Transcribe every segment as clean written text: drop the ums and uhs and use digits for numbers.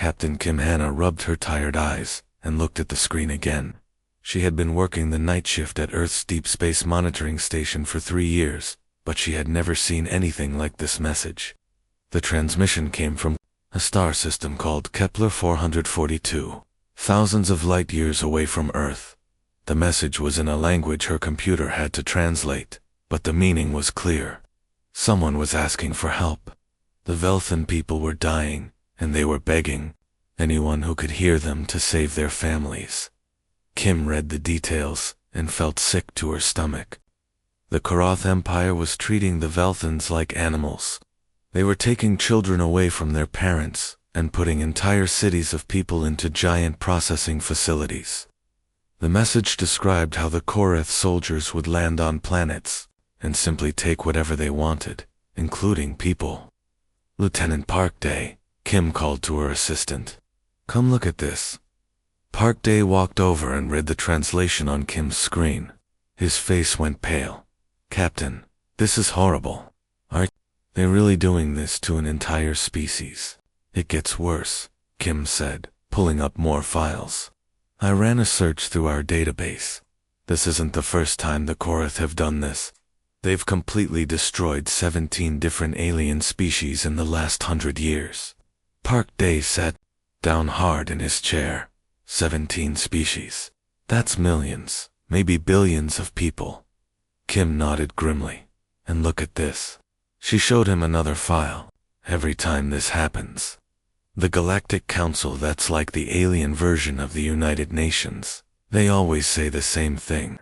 Captain Kim Hannah rubbed her tired eyes and looked at the screen again. She had been working the night shift at Earth's Deep Space Monitoring Station for 3 years, but she had never seen anything like this message. The transmission came from a star system called Kepler 442, thousands of light years away from Earth. The message was in a language her computer had to translate, but the meaning was clear. Someone was asking for help. The Velthan people were dying, and they were begging anyone who could hear them to save their families. Kim read the details and felt sick to her stomach. The Koroth Empire was treating the Velthans like animals. They were taking children away from their parents and putting entire cities of people into giant processing facilities. The message described how the Koroth soldiers would land on planets and simply take whatever they wanted, including people. Lieutenant Parkday, Kim called to her assistant. Come look at this. Parkday walked over and read the translation on Kim's screen. His face went pale. Captain, this is horrible. Are they really doing this to an entire species? It gets worse, Kim said, pulling up more files. I ran a search through our database. This isn't the first time the Koroth have done this. They've completely destroyed 17 different alien species in the last 100 years. Parkday sat down hard in his chair. 17 species. That's millions, maybe billions of people. Kim nodded grimly. And look at this. She showed him another file. Every time this happens. The Galactic Council, that's like the alien version of the United Nations. They always say the same thing.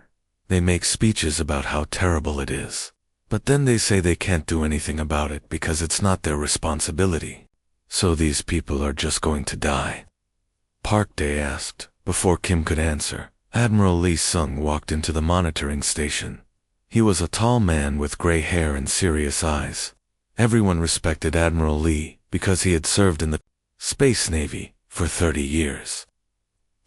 They make speeches about how terrible it is. But then they say they can't do anything about it because it's not their responsibility. So these people are just going to die. Parkday asked. Before Kim could answer, Admiral Lee Sung walked into the monitoring station. He was a tall man with gray hair and serious eyes. Everyone respected Admiral Lee because he had served in the Space Navy for 30 years.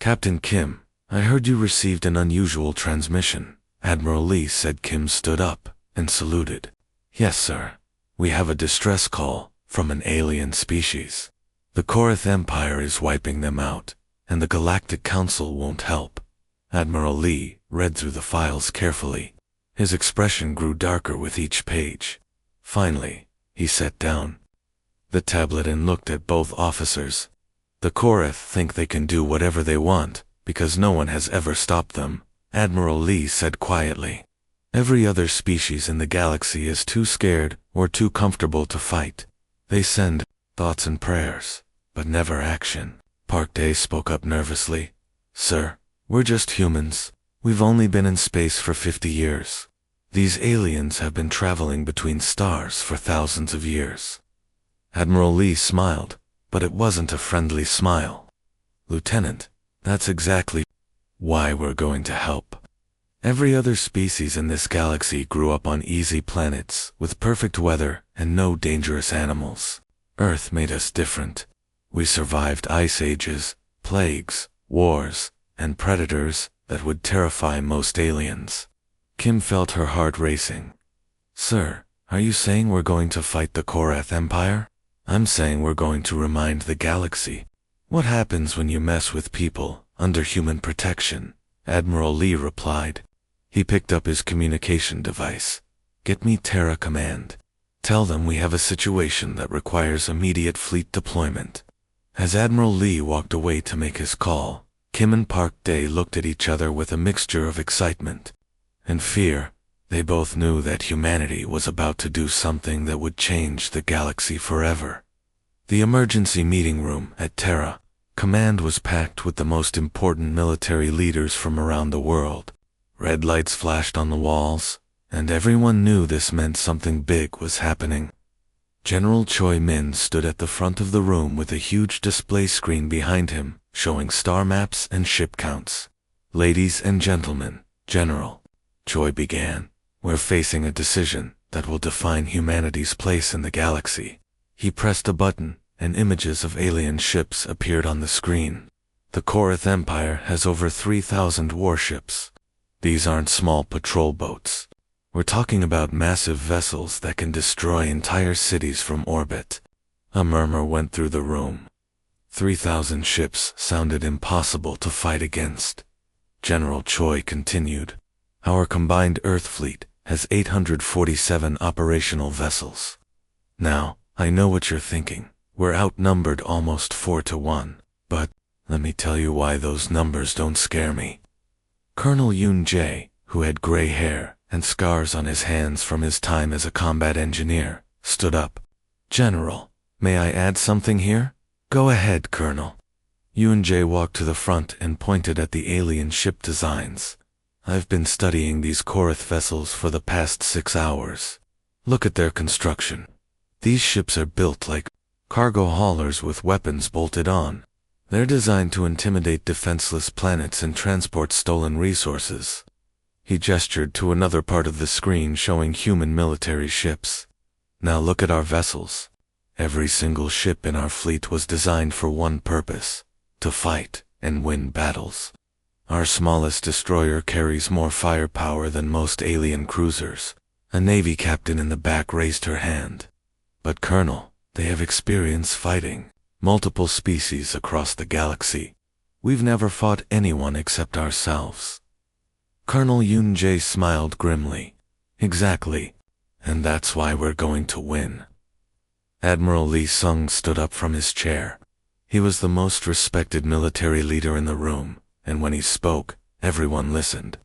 Captain Kim, I heard you received an unusual transmission. Admiral Lee said. Kim stood up and saluted. Yes, sir. We have a distress call from an alien species. The Koroth Empire is wiping them out, and the Galactic Council won't help. Admiral Lee read through the files carefully. His expression grew darker with each page. Finally, he sat down the tablet and looked at both officers. The Koroth think they can do whatever they want, because no one has ever stopped them, Admiral Lee said quietly. Every other species in the galaxy is too scared or too comfortable to fight. They send thoughts and prayers, but never action. Parkday spoke up nervously. Sir, we're just humans. We've only been in space for 50 years. These aliens have been traveling between stars for thousands of years. Admiral Lee smiled, but it wasn't a friendly smile. Lieutenant, that's exactly why we're going to help. Every other species in this galaxy grew up on easy planets with perfect weather and no dangerous animals. Earth made us different. We survived ice ages, plagues, wars, and predators that would terrify most aliens. Kim felt her heart racing. Sir, are you saying we're going to fight the Koroth Empire? I'm saying we're going to remind the galaxy. What happens when you mess with people under human protection? Admiral Lee replied. He picked up his communication device. Get me Terra Command. Tell them we have a situation that requires immediate fleet deployment. As Admiral Lee walked away to make his call, Kim and Parkday looked at each other with a mixture of excitement and fear. They both knew that humanity was about to do something that would change the galaxy forever. The emergency meeting room at Terra Command was packed with the most important military leaders from around the world. Red lights flashed on the walls, and everyone knew this meant something big was happening. General Choi Min stood at the front of the room with a huge display screen behind him, showing star maps and ship counts. Ladies and gentlemen, General, Choi began, we're facing a decision that will define humanity's place in the galaxy. He pressed a button, and images of alien ships appeared on the screen. The Koroth Empire has over 3,000 warships. These aren't small patrol boats. We're talking about massive vessels that can destroy entire cities from orbit. A murmur went through the room. 3,000 ships sounded impossible to fight against. General Choi continued. Our combined Earth fleet has 847 operational vessels. Now, I know what you're thinking. We're outnumbered almost 4-1. But, let me tell you why those numbers don't scare me. Colonel Yoon Jae, who had gray hair and scars on his hands from his time as a combat engineer, stood up. General, may I add something here? Go ahead, Colonel. Yoon Jae walked to the front and pointed at the alien ship designs. I've been studying these Korath vessels for the past 6 hours. Look at their construction. These ships are built like cargo haulers with weapons bolted on. They're designed to intimidate defenseless planets and transport stolen resources. He gestured to another part of the screen showing human military ships. Now look at our vessels. Every single ship in our fleet was designed for one purpose: to fight and win battles. Our smallest destroyer carries more firepower than most alien cruisers. A Navy captain in the back raised her hand. But Colonel, they have experience fighting multiple species across the galaxy. We've never fought anyone except ourselves. Colonel Yoon Jae smiled grimly. Exactly. And that's why we're going to win. Admiral Lee Sung stood up from his chair. He was the most respected military leader in the room, and when he spoke, everyone listened.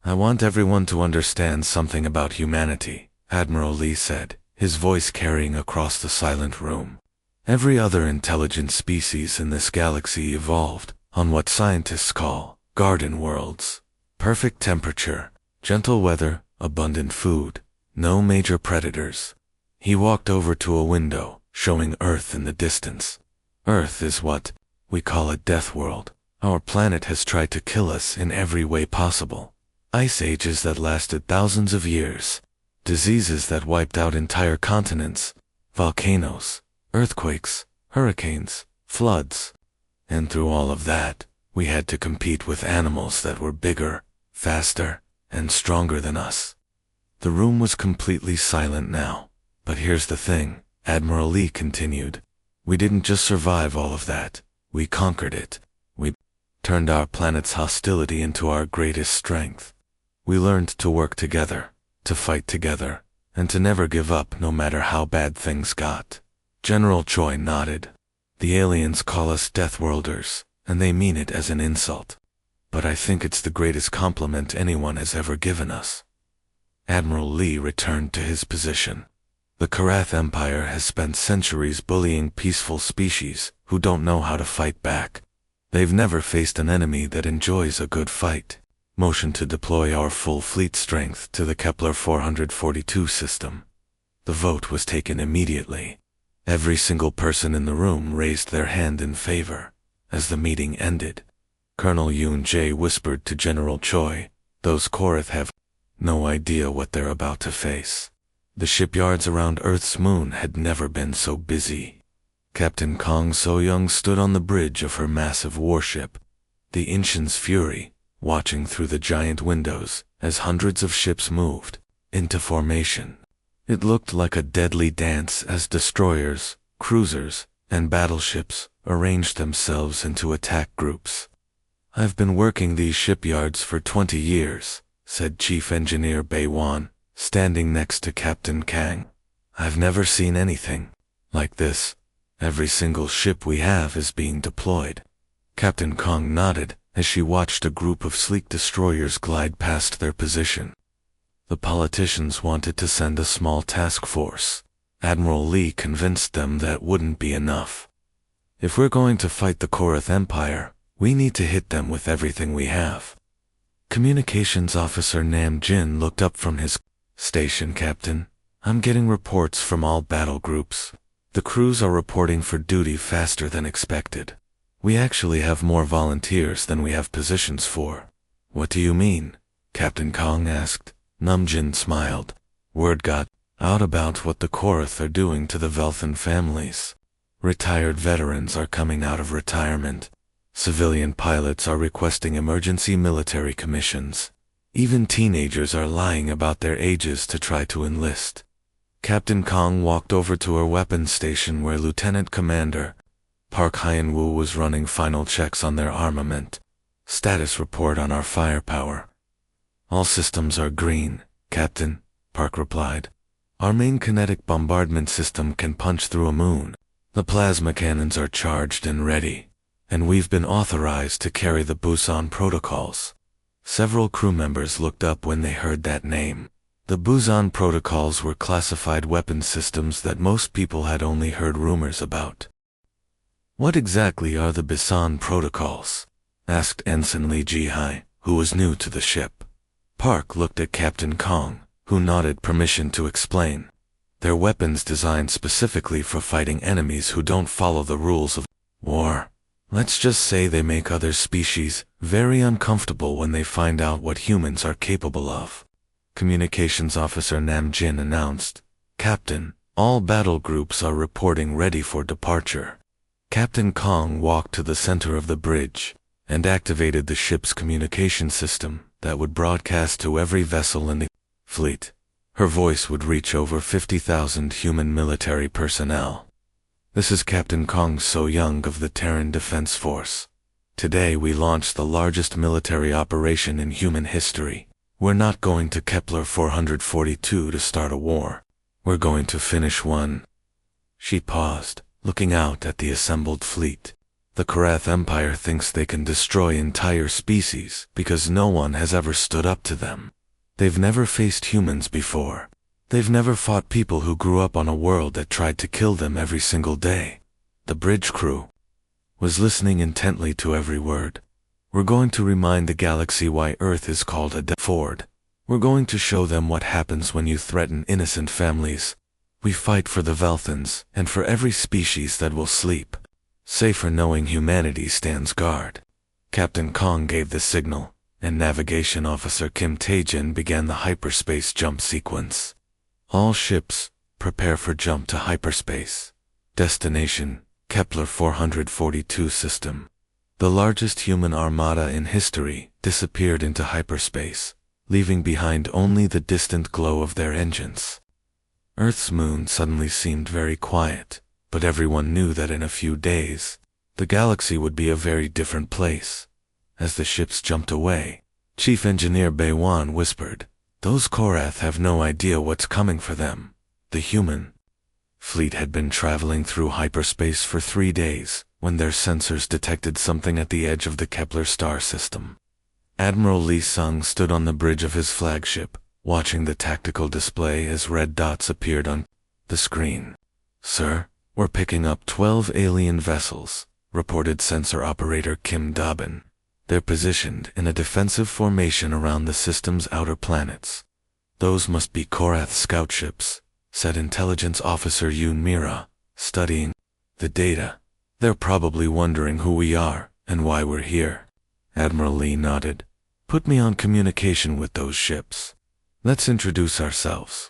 I want everyone to understand something about humanity, Admiral Lee said, his voice carrying across the silent room. Every other intelligent species in this galaxy evolved on what scientists call garden worlds. Perfect temperature, gentle weather, abundant food, no major predators. He walked over to a window, showing Earth in the distance. Earth is what we call a death world. Our planet has tried to kill us in every way possible. Ice ages that lasted thousands of years, diseases that wiped out entire continents, volcanoes, earthquakes, hurricanes, floods. And through all of that, we had to compete with animals that were bigger, faster, and stronger than us. The room was completely silent now. But here's the thing, Admiral Lee continued. We didn't just survive all of that, we conquered it. We turned our planet's hostility into our greatest strength. We learned to work together, to fight together, and to never give up no matter how bad things got. General Choi nodded. The aliens call us Deathworlders, and they mean it as an insult. But I think it's the greatest compliment anyone has ever given us. Admiral Lee returned to his position. The Korath Empire has spent centuries bullying peaceful species who don't know how to fight back. They've never faced an enemy that enjoys a good fight. Motion to deploy our full fleet strength to the Kepler 442 system. The vote was taken immediately. Every single person in the room raised their hand in favor. As the meeting ended, Colonel Yoon Jae whispered to General Choi, "Those Korath have no idea what they're about to face." The shipyards around Earth's moon had never been so busy. Captain Kong So-young stood on the bridge of her massive warship, the Inshan's Fury, watching through the giant windows as hundreds of ships moved into formation. It looked like a deadly dance as destroyers, cruisers, and battleships arranged themselves into attack groups. "I've been working these shipyards for 20 years, said Chief Engineer Bae-won, standing next to Captain Kang. "I've never seen anything like this. Every single ship we have is being deployed." Captain Kong nodded as she watched a group of sleek destroyers glide past their position. The politicians wanted to send a small task force. Admiral Lee convinced them that wouldn't be enough. "If we're going to fight the Korath Empire, we need to hit them with everything we have." Communications Officer Nam Jin looked up from his station. "Captain, I'm getting reports from all battle groups. The crews are reporting for duty faster than expected. We actually have more volunteers than we have positions for." "What do you mean?" Captain Kong asked. Namjin smiled. "Word got out about what the Korath are doing to the Velthan families. Retired veterans are coming out of retirement. Civilian pilots are requesting emergency military commissions. Even teenagers are lying about their ages to try to enlist." Captain Kong walked over to her weapons station where Lieutenant Commander Park Hyun-woo was running final checks on their armament. Status report on our firepower. All systems are green, Captain, Park replied. Our main kinetic bombardment system can punch through a moon. The plasma cannons are charged and ready. And we've been authorized to carry the Busan protocols. Several crew members looked up when they heard that name. The Busan protocols were classified weapons systems that most people had only heard rumors about. What exactly are the Busan protocols? Asked Ensign Lee Ji-hai, who was new to the ship. Park looked at Captain Kong, who nodded permission to explain. They're weapons designed specifically for fighting enemies who don't follow the rules of war. Let's just say they make other species very uncomfortable when they find out what humans are capable of. Communications Officer Nam Jin announced, Captain, all battle groups are reporting ready for departure. Captain Kong walked to the center of the bridge and activated the ship's communication system that would broadcast to every vessel in the fleet. Her voice would reach over 50,000 human military personnel. This is Captain Kong So-young of the Terran Defense Force. Today we launched the largest military operation in human history. We're not going to Kepler 442 to start a war. We're going to finish one. She paused, looking out at the assembled fleet. The Korath Empire thinks they can destroy entire species because no one has ever stood up to them. They've never faced humans before. They've never fought people who grew up on a world that tried to kill them every single day. The bridge crew was listening intently to every word. We're going to remind the galaxy why Earth is called a Deathworld. We're going to show them what happens when you threaten innocent families. We fight for the Velthans and for every species that will sleep. Safer knowing humanity stands guard. Captain Kong gave the signal, and Navigation Officer Kim Tae-jin began the hyperspace jump sequence. All ships, prepare for jump to hyperspace. Destination, Kepler 442 system. The largest human armada in history disappeared into hyperspace, leaving behind only the distant glow of their engines. Earth's moon suddenly seemed very quiet, but everyone knew that in a few days, the galaxy would be a very different place. As the ships jumped away, Chief Engineer Bae-wan whispered, "Those Korath have no idea what's coming for them." The human fleet had been traveling through hyperspace for 3 days when their sensors detected something at the edge of the Kepler star system. Admiral Lee Sung stood on the bridge of his flagship, watching the tactical display as red dots appeared on the screen. "Sir, we're picking up 12 alien vessels," reported sensor operator Kim Dobbin. "They're positioned in a defensive formation around the system's outer planets." "Those must be Korath scout ships," said Intelligence Officer Yoon Mira, studying the data. "They're probably wondering who we are and why we're here." Admiral Lee nodded. "Put me on communication with those ships. Let's introduce ourselves."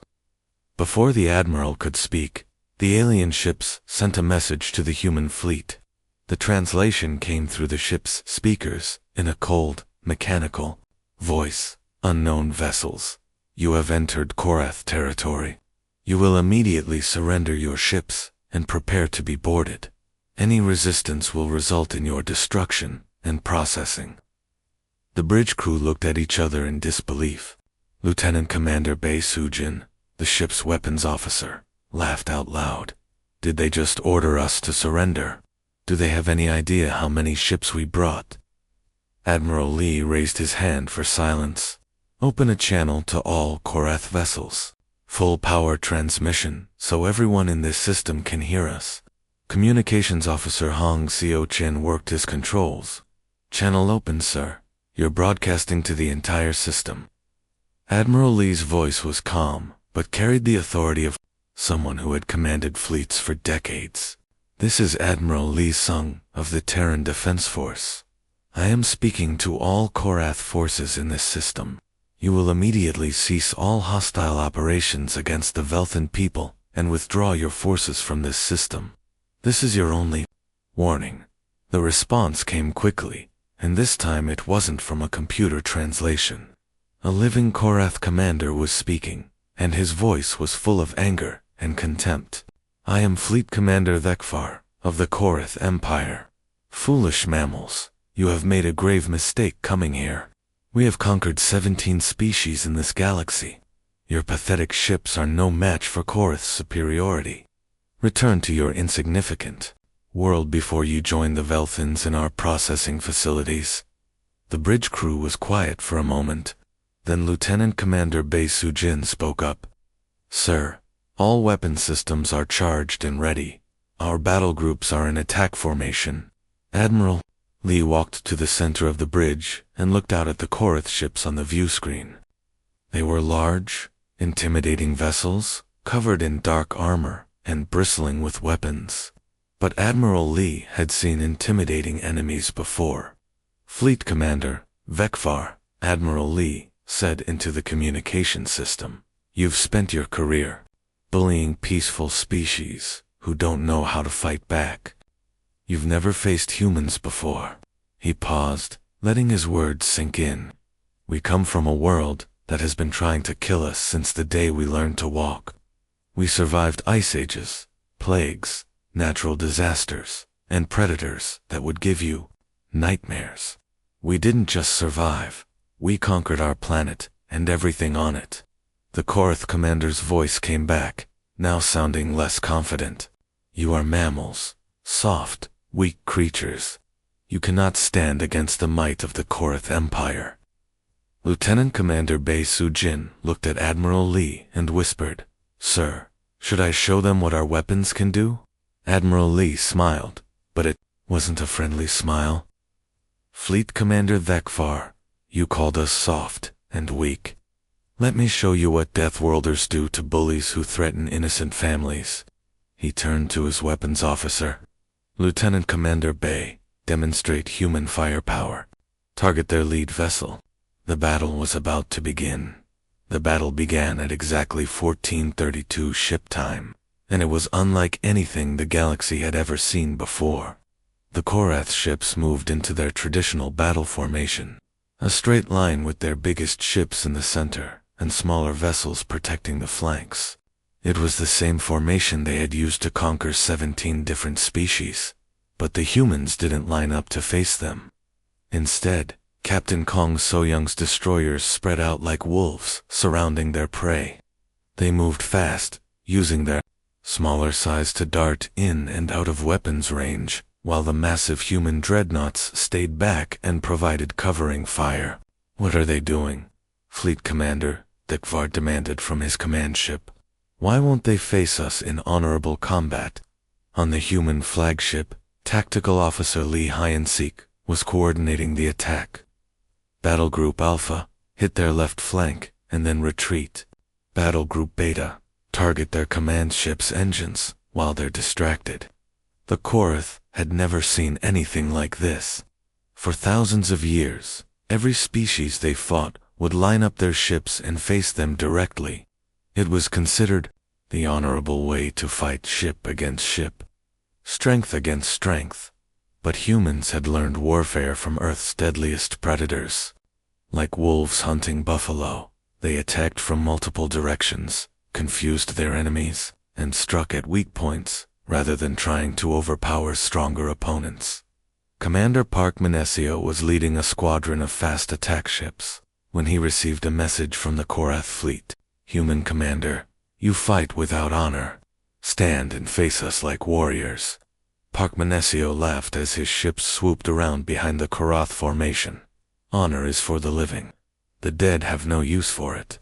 Before the Admiral could speak, the alien ships sent a message to the human fleet. The translation came through the ship's speakers in a cold, mechanical voice. "Unknown vessels, you have entered Korath territory. You will immediately surrender your ships and prepare to be boarded. Any resistance will result in your destruction and processing." The bridge crew looked at each other in disbelief. Lieutenant Commander Bae Soo-jin, the ship's weapons officer, laughed out loud. "Did they just order us to surrender? Do they have any idea how many ships we brought?" Admiral Lee raised his hand for silence. "Open a channel to all Korath vessels. Full power transmission, so everyone in this system can hear us." Communications Officer Hong Seo-chin worked his controls. "Channel open, sir. You're broadcasting to the entire system." Admiral Lee's voice was calm, but carried the authority of someone who had commanded fleets for decades. "This is Admiral Lee Sung of the Terran Defense Force. I am speaking to all Korath forces in this system. You will immediately cease all hostile operations against the Velthan people and withdraw your forces from this system. This is your only warning." The response came quickly, and this time it wasn't from a computer translation. A living Korath commander was speaking, and his voice was full of anger and contempt. "I am Fleet Commander Thekfar of the Korath Empire. Foolish mammals, you have made a grave mistake coming here. We have conquered 17 species in this galaxy. Your pathetic ships are no match for Korath's superiority. Return to your insignificant world before you join the Velthans in our processing facilities. The bridge crew was quiet for a moment. Then Lieutenant Commander Bei Sujin spoke up. Sir, all weapon systems are charged and ready. Our battle groups are in attack formation. Admiral Lee walked to the center of the bridge and looked out at the Korath ships on the view screen. They were large, intimidating vessels, covered in dark armor and bristling with weapons. But Admiral Lee had seen intimidating enemies before. Fleet Commander Vekvar, Admiral Lee said into the communication system, "You've spent your career bullying peaceful species who don't know how to fight back. You've never faced humans before." He paused, letting his words sink in. "We come from a world that has been trying to kill us since the day we learned to walk. We survived ice ages, plagues, natural disasters, and predators that would give you nightmares. We didn't just survive, we conquered our planet and everything on it." The Korath commander's voice came back, now sounding less confident. "You are mammals, soft, weak creatures. You cannot stand against the might of the Korath Empire." Lieutenant Commander Bei Sujin looked at Admiral Lee and whispered, "Sir, should I show them what our weapons can do?" Admiral Lee smiled, but it wasn't a friendly smile. "Fleet Commander Vekvar, you called us soft and weak. Let me show you what Deathworlders do to bullies who threaten innocent families." He turned to his weapons officer. "Lieutenant Commander Bei, demonstrate human firepower. Target their lead vessel." The battle was about to begin. The battle began at exactly 1432 ship time, and it was unlike anything the galaxy had ever seen before. The Korath ships moved into their traditional battle formation, a straight line with their biggest ships in the center and smaller vessels protecting the flanks. It was the same formation they had used to conquer 17 different species, but the humans didn't line up to face them. Instead, Captain Kong Soyoung's destroyers spread out like wolves surrounding their prey. They moved fast, using their smaller size to dart in and out of weapons range, while the massive human dreadnoughts stayed back and provided covering fire. "What are they doing?" Fleet Commander Vekvar demanded from his command ship. "Why won't they face us in honorable combat?" On the human flagship, Tactical Officer Lee Hyun-sik was coordinating the attack. Battle Group Alpha, hit their left flank, and then retreat. Battle Group Beta, target their command ship's engines while they're distracted. The Korath had never seen anything like this. For thousands of years, every species they fought would line up their ships and face them directly. It was considered the honorable way to fight ship against ship, strength against strength. But humans had learned warfare from Earth's deadliest predators. Like wolves hunting buffalo, they attacked from multiple directions, confused their enemies, and struck at weak points, rather than trying to overpower stronger opponents. Commander Park Manesio was leading a squadron of fast attack ships when he received a message from the Korath fleet. "Human Commander, you fight without honor. Stand and face us like warriors." Park Manesio laughed as his ships swooped around behind the Korath formation. "Honor is for the living. The dead have no use for it."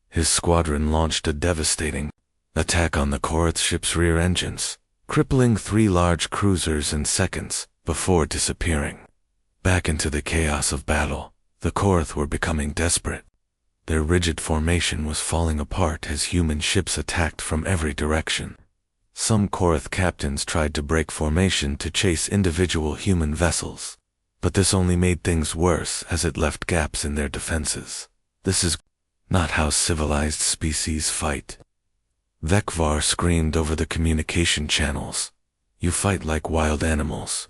His squadron launched a devastating attack on the Korath ship's rear engines, crippling 3 large cruisers in seconds before disappearing. Back into the chaos of battle, the Korath were becoming desperate. Their rigid formation was falling apart as human ships attacked from every direction. Some Korath captains tried to break formation to chase individual human vessels, but this only made things worse as it left gaps in their defenses. "This is not how civilized species fight." Vekvar screamed over the communication channels. "You fight like wild animals."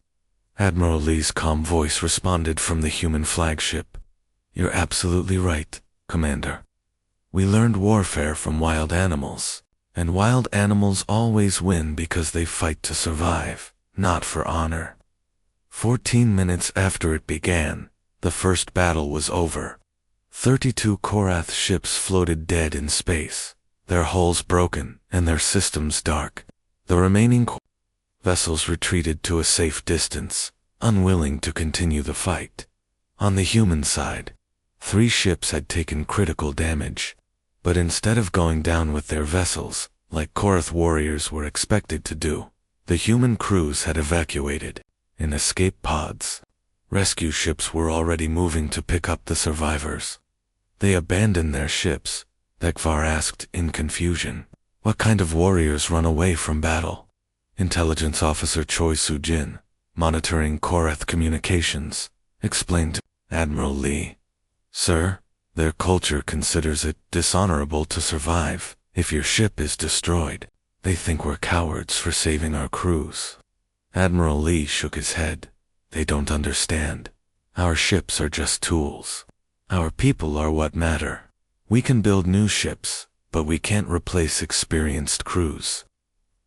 Admiral Lee's calm voice responded from the human flagship. "You're absolutely right, Commander. We learned warfare from wild animals, and wild animals always win because they fight to survive, not for honor. 14 minutes after it began, the first battle was over. 32 Korath ships floated dead in space, their hulls broken and their systems dark. The remaining vessels retreated to a safe distance, unwilling to continue the fight. On the human side, 3 ships had taken critical damage, but instead of going down with their vessels, like Korath warriors were expected to do, the human crews had evacuated in escape pods. Rescue ships were already moving to pick up the survivors. They abandoned their ships. Vekvar asked in confusion, "What kind of warriors run away from battle?" Intelligence Officer Choi Soo-jin, monitoring Korath communications, explained to Admiral Lee, "Sir, their culture considers it dishonorable to survive. If your ship is destroyed, they think we're cowards for saving our crews." Admiral Lee shook his head. "They don't understand. Our ships are just tools. Our people are what matter. We can build new ships, but we can't replace experienced crews."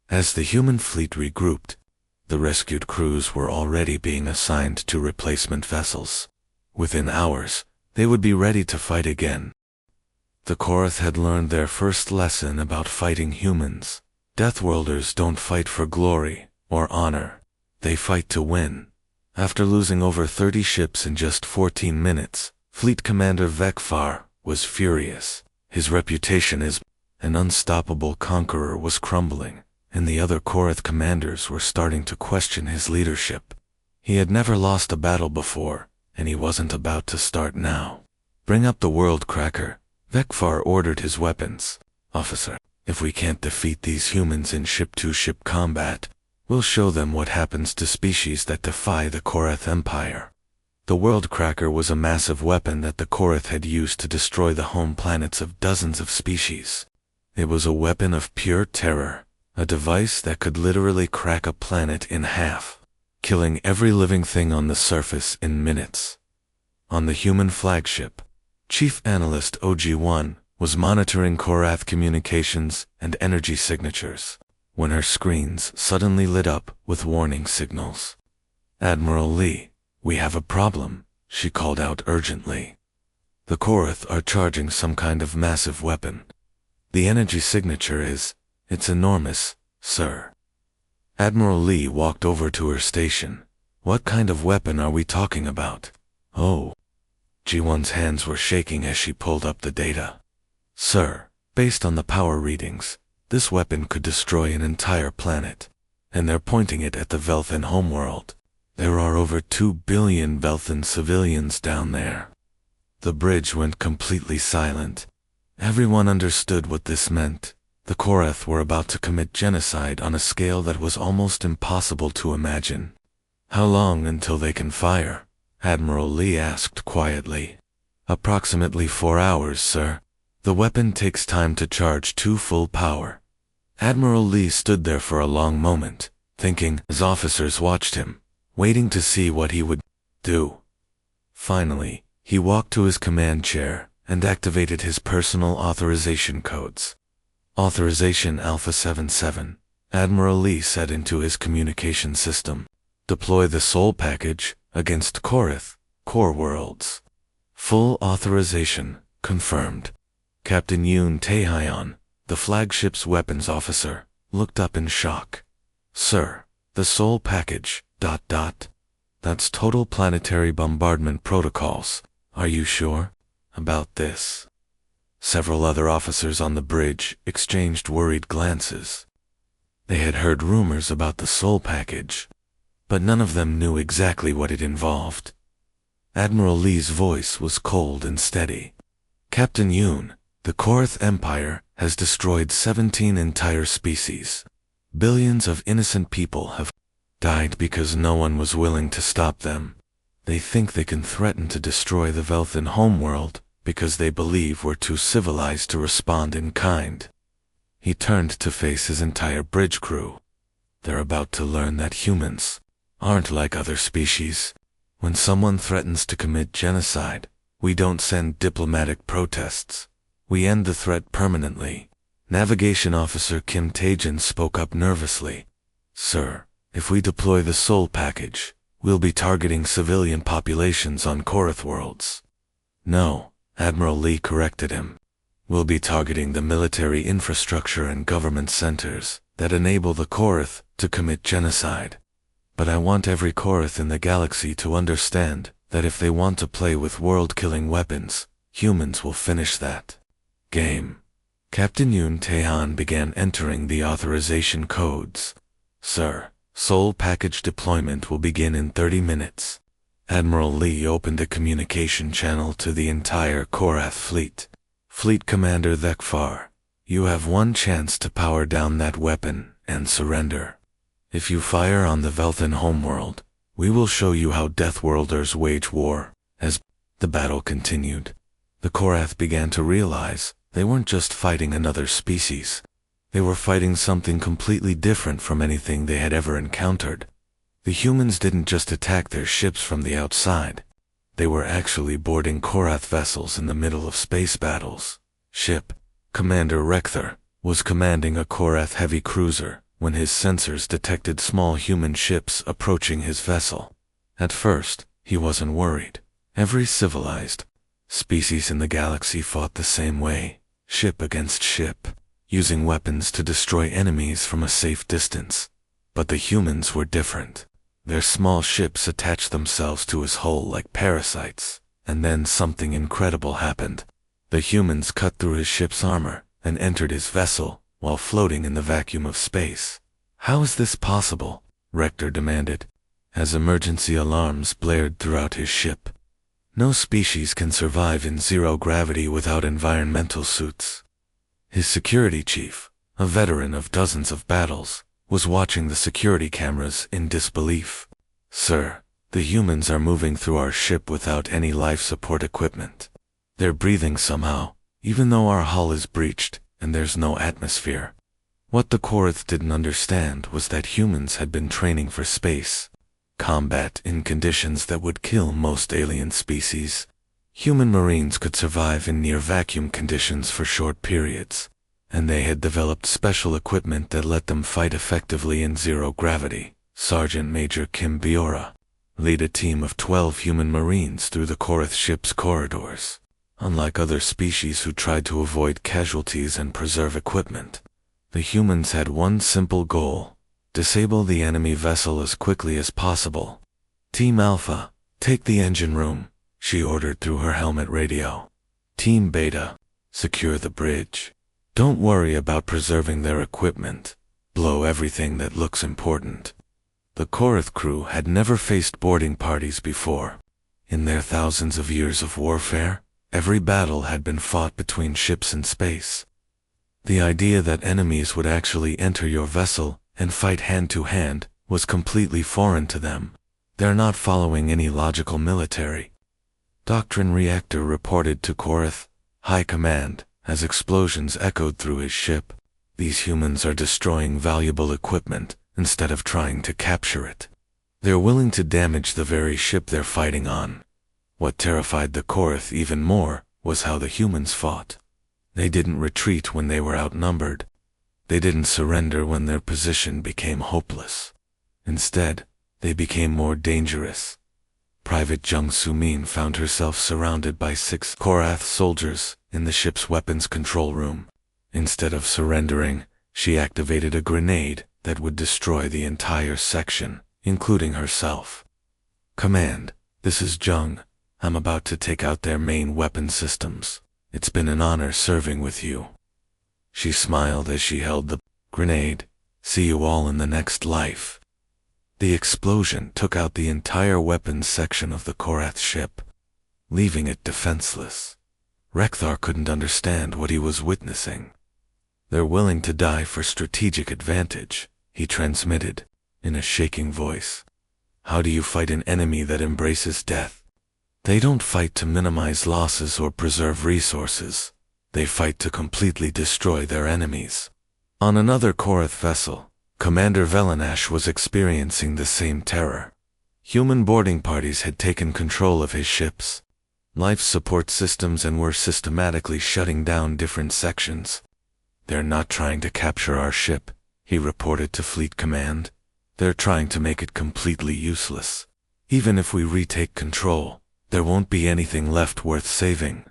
As the human fleet regrouped, the rescued crews were already being assigned to replacement vessels. Within hours, they would be ready to fight again. The Korath had learned their first lesson about fighting humans. Deathworlders don't fight for glory or honor. They fight to win. After losing over 30 ships in just 14 minutes, Fleet Commander Vekvar was furious. His reputation as an unstoppable conqueror was crumbling, and the other Korath commanders were starting to question his leadership. He had never lost a battle before, and he wasn't about to start now. "Bring up the World Cracker," Vekvar ordered his weapons. "Officer, if we can't defeat these humans in ship-to-ship combat, we'll show them what happens to species that defy the Korath Empire." The World Cracker was a massive weapon that the Korath had used to destroy the home planets of dozens of species. It was a weapon of pure terror, a device that could literally crack a planet in half, killing every living thing on the surface in minutes. On the human flagship, Chief Analyst OG-1 was monitoring Korath communications and energy signatures, when her screens suddenly lit up with warning signals. "Admiral Lee, we have a problem," she called out urgently. "The Korath are charging some kind of massive weapon. The energy signature is, it's enormous, sir." Admiral Lee walked over to her station. "What kind of weapon are we talking about?" "Oh." G1's hands were shaking as she pulled up the data. "Sir, based on the power readings, this weapon could destroy an entire planet, and they're pointing it at the Velthan homeworld. There are over 2 billion Velthan civilians down there." The bridge went completely silent. Everyone understood what this meant. The Korath were about to commit genocide on a scale that was almost impossible to imagine. "How long until they can fire?" Admiral Lee asked quietly. "Approximately 4 hours, sir. The weapon takes time to charge to full power." Admiral Lee stood there for a long moment, thinking. His officers watched him, waiting to see what he would do. Finally, he walked to his command chair and activated his personal authorization codes. "Authorization Alpha 77, Admiral Lee said into his communication system. "Deploy the Soul Package against Korath, Core Worlds." Full authorization confirmed. Captain Yoon Taehyun, the flagship's weapons officer, looked up in shock. "Sir, the Soul Package, ... That's total planetary bombardment protocols. Are you sure about this?" Several other officers on the bridge exchanged worried glances. They had heard rumors about the Soul Package, but none of them knew exactly what it involved. Admiral Lee's voice was cold and steady. "Captain Yoon, the Korath Empire has destroyed 17 entire species. Billions of innocent people have died because no one was willing to stop them. They think they can threaten to destroy the Velthan homeworld because they believe we're too civilized to respond in kind." He turned to face his entire bridge crew. "They're about to learn that humans aren't like other species. When someone threatens to commit genocide, we don't send diplomatic protests. We end the threat permanently." Navigation Officer Kim Taejin spoke up nervously. "Sir, If we deploy the Soul package, we'll be targeting civilian populations on Korath worlds. No, Admiral Lee corrected him. We'll be targeting the military infrastructure and government centers that enable the Korath to commit genocide. But I want every Korath in the galaxy to understand that if they want to play with world-killing weapons, humans will finish that game. Captain Yoon Taehan began entering the authorization codes. Sir, Soul package deployment will begin in 30 minutes. Admiral Lee opened a communication channel to the entire Korath fleet. Fleet Commander Thekfar, you have one chance to power down that weapon and surrender. If you fire on the Velthan homeworld, we will show you how Deathworlders wage war. As the battle continued, the Korath began to realize they weren't just fighting another species. They were fighting something completely different from anything they had ever encountered. The humans didn't just attack their ships from the outside. They were actually boarding Korath vessels in the middle of space battles. Ship Commander Rekthar was commanding a Korath heavy cruiser when his sensors detected small human ships approaching his vessel. At first, he wasn't worried. Every civilized species in the galaxy fought the same way, ship against ship, using weapons to destroy enemies from a safe distance. But the humans were different. Their small ships attached themselves to his hull like parasites, and then something incredible happened. The humans cut through his ship's armor and entered his vessel while floating in the vacuum of space. How is this possible? Rekthar demanded, as emergency alarms blared throughout his ship. No species can survive in zero gravity without environmental suits. His security chief, a veteran of dozens of battles, was watching the security cameras in disbelief. Sir, the humans are moving through our ship without any life support equipment. They're breathing somehow, even though our hull is breached and there's no atmosphere. What the Korath didn't understand was that humans had been training for space combat in conditions that would kill most alien species. Human Marines could survive in near vacuum conditions for short periods, and they had developed special equipment that let them fight effectively in zero gravity. Sergeant Major Kim Biora lead a team of 12 human Marines through the Korath ship's corridors. Unlike other species who tried to avoid casualties and preserve equipment, the humans had one simple goal: disable the enemy vessel as quickly as possible. Team Alpha, take the engine room, she ordered through her helmet radio. Team Beta, secure the bridge. Don't worry about preserving their equipment. Blow everything that looks important. The Korath crew had never faced boarding parties before. In their thousands of years of warfare, every battle had been fought between ships in space. The idea that enemies would actually enter your vessel and fight hand-to-hand was completely foreign to them. They're not following any logical military doctrine. Reactor reported to Korath High Command as explosions echoed through his ship. These humans are destroying valuable equipment instead of trying to capture it. They're willing to damage the very ship they're fighting on. What terrified the Korath even more was how the humans fought. They didn't retreat when they were outnumbered. They didn't surrender when their position became hopeless. Instead, they became more dangerous. Private Jung Soo-min found herself surrounded by 6 Korath soldiers in the ship's weapons control room. Instead of surrendering, she activated a grenade that would destroy the entire section, including herself. Command, this is Jung. I'm about to take out their main weapon systems. It's been an honor serving with you. She smiled as she held the grenade. See you all in the next life. The explosion took out the entire weapons section of the Korath ship, leaving it defenseless. Rekthar couldn't understand what he was witnessing. They're willing to die for strategic advantage, he transmitted, in a shaking voice. How do you fight an enemy that embraces death? They don't fight to minimize losses or preserve resources. They fight to completely destroy their enemies. On another Korath vessel, Commander Velanash was experiencing the same terror. Human boarding parties had taken control of his ships, life support systems, and were systematically shutting down different sections. They're not trying to capture our ship, he reported to Fleet Command. They're trying to make it completely useless. Even if we retake control, there won't be anything left worth saving.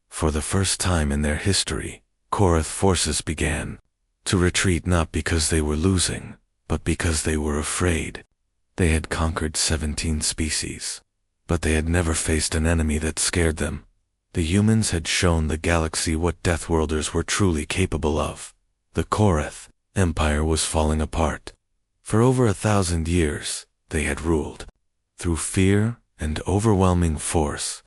For the first time in their history, Korath forces began to retreat, not because they were losing, but because they were afraid. They had conquered 17 species, but they had never faced an enemy that scared them. The humans had shown the galaxy what Deathworlders were truly capable of. The Korath Empire was falling apart. For over 1,000 years, they had ruled through fear and overwhelming force.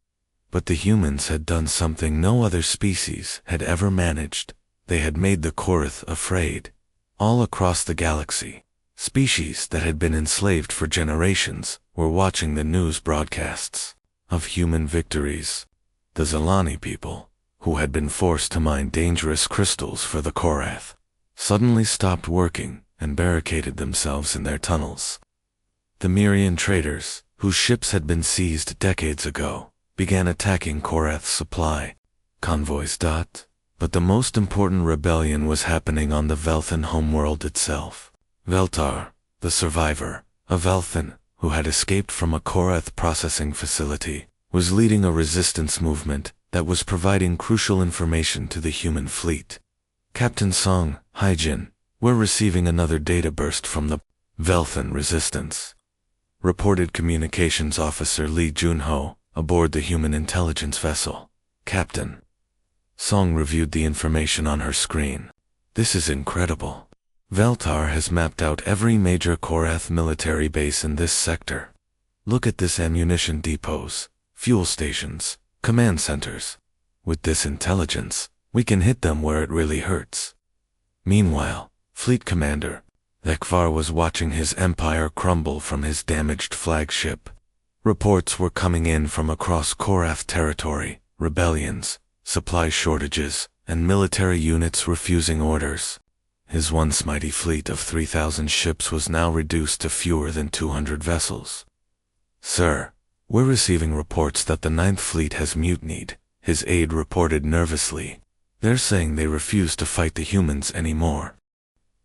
But the humans had done something no other species had ever managed. They had made the Korath afraid. All across the galaxy, species that had been enslaved for generations were watching the news broadcasts of human victories. The Zalani people, who had been forced to mine dangerous crystals for the Korath, suddenly stopped working and barricaded themselves in their tunnels. The Mirian traders, whose ships had been seized decades ago, began attacking Korath's supply convoys. But the most important rebellion was happening on the Velthan homeworld itself. Veltar, the survivor, a Velthan who had escaped from a Korath processing facility, was leading a resistance movement that was providing crucial information to the human fleet. Captain Song, Haijin, were receiving another data burst from the Velthan resistance, reported Communications Officer Lee Junho aboard the human intelligence vessel. Captain Song reviewed the information on her screen. This is incredible. Veltar has mapped out every major Korath military base in this sector. Look at this: ammunition depots, fuel stations, command centers. With this intelligence, we can hit them where it really hurts. Meanwhile, Fleet Commander Ekvar was watching his empire crumble from his damaged flagship. Reports were coming in from across Korath territory: rebellions, supply shortages, and military units refusing orders. His once mighty fleet of 3,000 ships was now reduced to fewer than 200 vessels. "Sir, we're receiving reports that the Ninth Fleet has mutinied," his aide reported nervously. "They're saying they refuse to fight the humans anymore."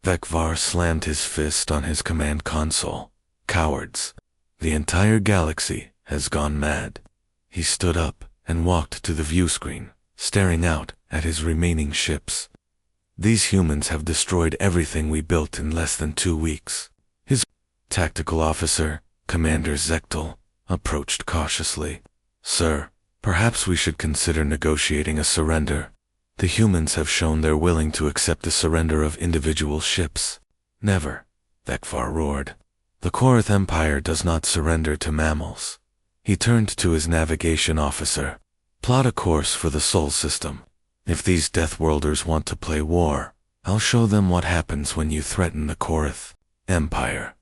Vekvar slammed his fist on his command console. "Cowards! The entire galaxy has gone mad." He stood up and walked to the view screen, staring out at his remaining ships. "These humans have destroyed everything we built in less than 2 weeks. His tactical officer, Commander Zechtel, approached cautiously. "Sir, perhaps we should consider negotiating a surrender. The humans have shown they're willing to accept the surrender of individual ships." "Never," Vekvar roared. "The Korath Empire does not surrender to mammals." He turned to his navigation officer. "Plot a course for the Sol system. If these Deathworlders want to play war, I'll show them what happens when you threaten the Korath Empire."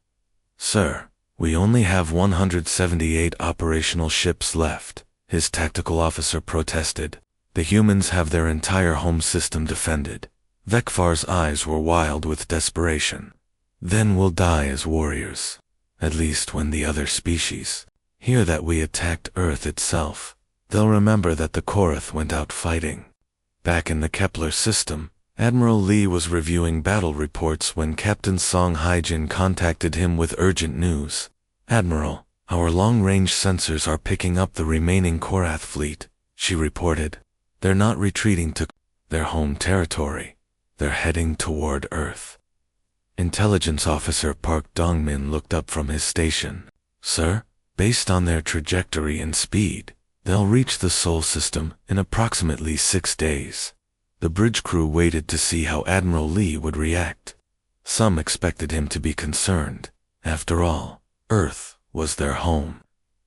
"Sir, we only have 178 operational ships left," his tactical officer protested. "The humans have their entire home system defended." Vekvar's eyes were wild with desperation. "Then we'll die as warriors. At least when the other species hear that we attacked Earth itself, they'll remember that the Korath went out fighting." Back in the Kepler system, Admiral Lee was reviewing battle reports when Captain Song Haijin contacted him with urgent news. "Admiral, our long-range sensors are picking up the remaining Korath fleet," she reported. "They're not retreating to their home territory. They're heading toward Earth." Intelligence Officer Park Dongmin looked up from his station. "Sir, based on their trajectory and speed, they'll reach the Sol system in approximately 6 days." The bridge crew waited to see how Admiral Lee would react. Some expected him to be concerned. After all, Earth was their home,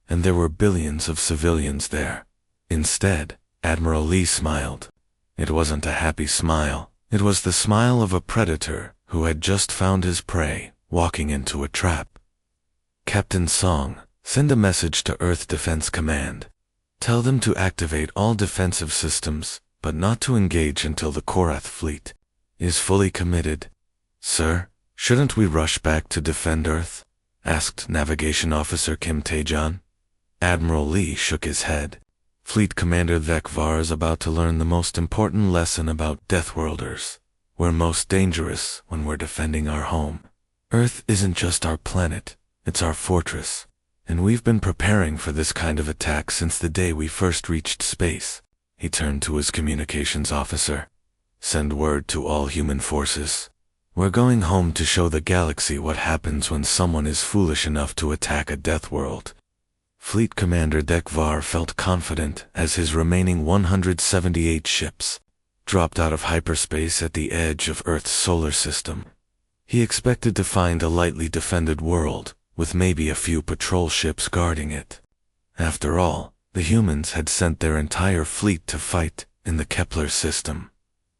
and there were billions of civilians there. Instead, Admiral Lee smiled. It wasn't a happy smile. It was the smile of a predator who had just found his prey walking into a trap. "Captain Song, send a message to Earth Defense Command. Tell them to activate all defensive systems, but not to engage until the Korath fleet is fully committed." "Sir, shouldn't we rush back to defend Earth?" asked Navigation Officer Kim Taejan. Admiral Lee shook his head. "Fleet Commander Vekvar is about to learn the most important lesson about Deathworlders. We're most dangerous when we're defending our home. Earth isn't just our planet, it's our fortress. And we've been preparing for this kind of attack since the day we first reached space. He turned to his communications officer. Send word to all human forces. We're going home to show the galaxy what happens when someone is foolish enough to attack a death world. Fleet Commander Dekvar felt confident as his remaining 178 ships dropped out of hyperspace at the edge of Earth's solar system. He expected to find a lightly defended world, with maybe a few patrol ships guarding it. After all, the humans had sent their entire fleet to fight in the Kepler system.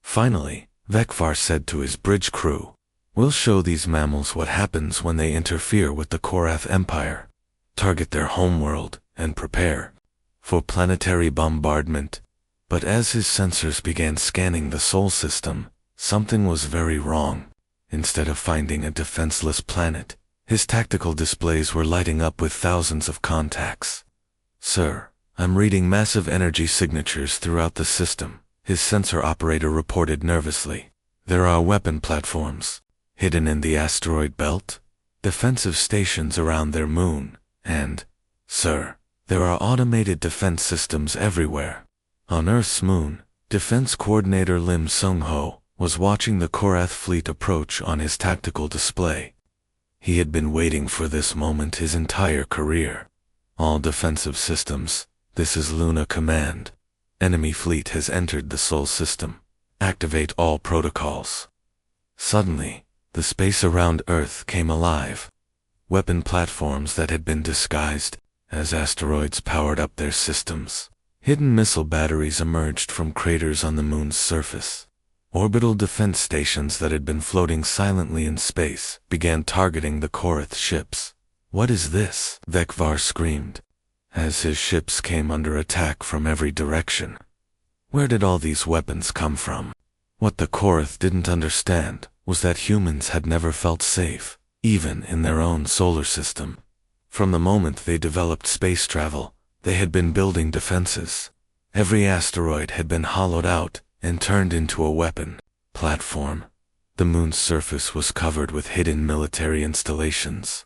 Finally, Vekvar said to his bridge crew, "We'll show these mammals what happens when they interfere with the Korath Empire. Target their homeworld and prepare for planetary bombardment." But as his sensors began scanning the Sol system, something was very wrong. Instead of finding a defenseless planet, his tactical displays were lighting up with thousands of contacts. "Sir, I'm reading massive energy signatures throughout the system," his sensor operator reported nervously. "There are weapon platforms hidden in the asteroid belt, defensive stations around their moon, and, sir, there are automated defense systems everywhere." On Earth's moon, Defense Coordinator Lim Sung-ho was watching the Korath fleet approach on his tactical display. He had been waiting for this moment his entire career. "All defensive systems, this is Luna Command. Enemy fleet has entered the Sol system. Activate all protocols." Suddenly, the space around Earth came alive. Weapon platforms that had been disguised as asteroids powered up their systems. Hidden missile batteries emerged from craters on the moon's surface. Orbital defense stations that had been floating silently in space began targeting the Korath ships. "What is this?" Vekvar screamed, as his ships came under attack from every direction. Where did all these weapons come from? What the Korath didn't understand was that humans had never felt safe, even in their own solar system. From the moment they developed space travel, they had been building defenses. Every asteroid had been hollowed out and turned into a weapon platform. The moon's surface was covered with hidden military installations.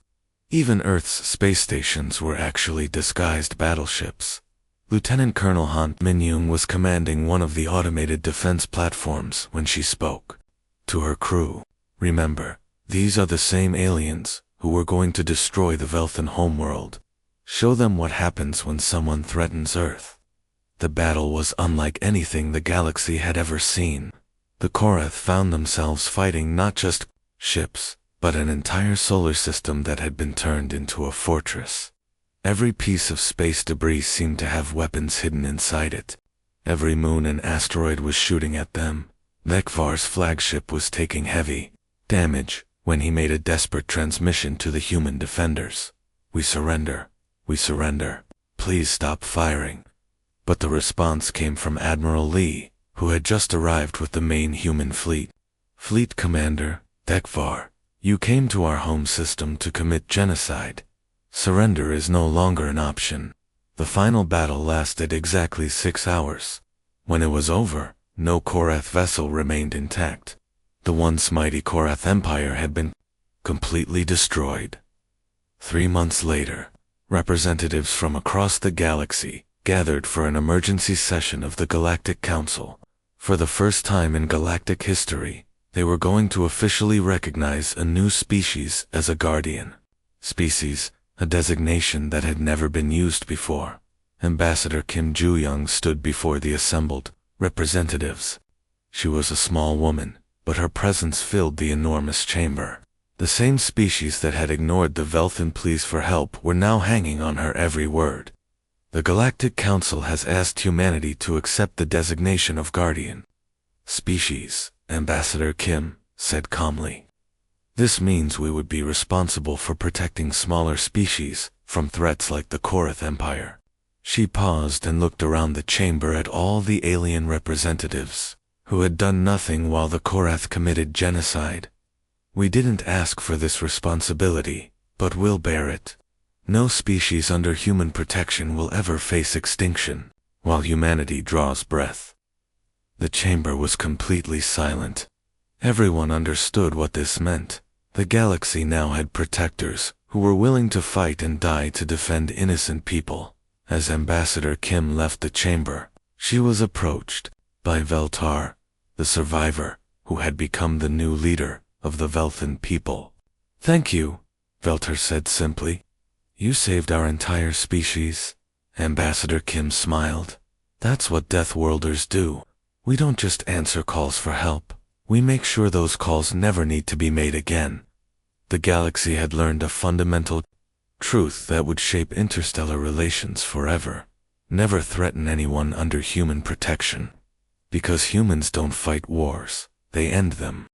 Even Earth's space stations were actually disguised battleships. Lieutenant Colonel Han Min-young was commanding one of the automated defense platforms when she spoke to her crew. "Remember, these are the same aliens who were going to destroy the Velthan homeworld. Show them what happens when someone threatens Earth." The battle was unlike anything the galaxy had ever seen. The Korath found themselves fighting not just ships, but an entire solar system that had been turned into a fortress. Every piece of space debris seemed to have weapons hidden inside it. Every moon and asteroid was shooting at them. Vekvar's flagship was taking heavy damage when he made a desperate transmission to the human defenders. "We surrender. We surrender. Please stop firing." But the response came from Admiral Lee, who had just arrived with the main human fleet. "Fleet Commander Dekvar, you came to our home system to commit genocide. Surrender is no longer an option." The final battle lasted exactly 6 hours. When it was over, no Korath vessel remained intact. The once mighty Korath Empire had been completely destroyed. 3 months later, representatives from across the galaxy gathered for an emergency session of the Galactic Council. For the first time in galactic history, they were going to officially recognize a new species as a guardian. Species, a designation that had never been used before. Ambassador Kim Ju-young stood before the assembled representatives. She was a small woman, but her presence filled the enormous chamber. The same species that had ignored the Velthan pleas for help were now hanging on her every word. "The Galactic Council has asked humanity to accept the designation of Guardian Species," Ambassador Kim said calmly. "This means we would be responsible for protecting smaller species from threats like the Korath Empire." She paused and looked around the chamber at all the alien representatives, who had done nothing while the Korath committed genocide. "We didn't ask for this responsibility, but we'll bear it. No species under human protection will ever face extinction, while humanity draws breath." The chamber was completely silent. Everyone understood what this meant. The galaxy now had protectors who were willing to fight and die to defend innocent people. As Ambassador Kim left the chamber, she was approached by Veltar, the survivor, who had become the new leader of the Velthan people. "Thank you," Veltar said simply. "You saved our entire species." Ambassador Kim smiled. "That's what Deathworlders do. We don't just answer calls for help. We make sure those calls never need to be made again." The galaxy had learned a fundamental truth that would shape interstellar relations forever. Never threaten anyone under human protection. Because humans don't fight wars, they end them.